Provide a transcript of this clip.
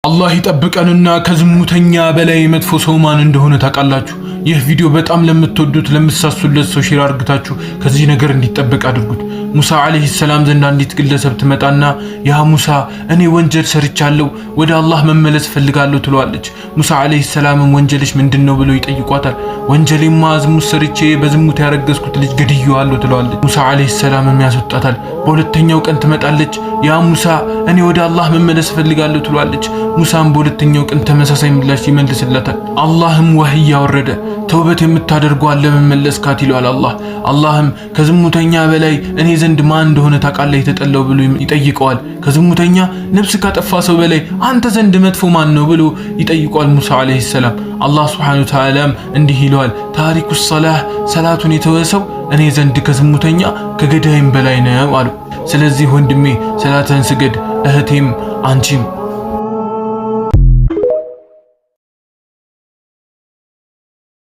አላህ ይጠብቀንና ከዝሙተኛ በላይ መጥፎ ሰው ማን እንደሆነ ታውቃላችሁ? ይህ ቪዲዮ በጣም ለምትወዱት ለምትሳሱለት ሰው ሼር አድርጋችሁ ከዚህ ነገር እንዲጠበቅ አድርጉት። ሙሳ አለይሂ ሰላም ዘንድ አንዲት ግለሰብ ትመጣና ያ ሙሳ እኔ ወንጀል ሰርቻለሁ ወደ አላህ መመለስ ፈልጋለሁ ትለዋለች። ሙሳ አለይሂ ሰላም ወንጀልሽ ምንድነው ብለው ይጠይቋታል። ወንጀሌማ ዝሙት ሰርቼ በዝሙት ያረገዝኩት ልጅ ገድዬዋለሁ ትለዋለች። ሙሳ አለይሂ ሰላም ያስወጣታል። በሁለተኛው ቀን ትመጣለች። ያ ሙሳ እኔ ወደ አላህ መመለስ ፈልጋለሁ ትለዋለች። ሙሳም በሁለተኛው ቀን ተመሳሳይ ምላሽ ይመልስላታል። አላህም ወህይ ያወረደ ተውበት የምታደርገው ለመመለስ ካት ይለዋል። አላህም ከዝሙተኛ በላይ እኔ ዘንድ ማን እንደሆነ ታውቃለህ የተጠላው ብሎ ይጠይቀዋል። ከዝሙተኛ ነፍስ ካጠፋ ሰው በላይ አንተ ዘንድ መጥፎ ማን ነው ብሎ ይጠይቀዋል ሙሳ አለይሂ ሰላም። አላህ ሱብሓነሁ ወተዓላ እንዲህ ይለዋል፣ ታሪኩ ሰላህ ሰላቱን የተወሰው እኔ ዘንድ ከዝሙተኛ ከገዳይም በላይ ነው አሉ። ስለዚህ ወንድሜ ሰላተን ስገድ፣ እህቴም አንቺም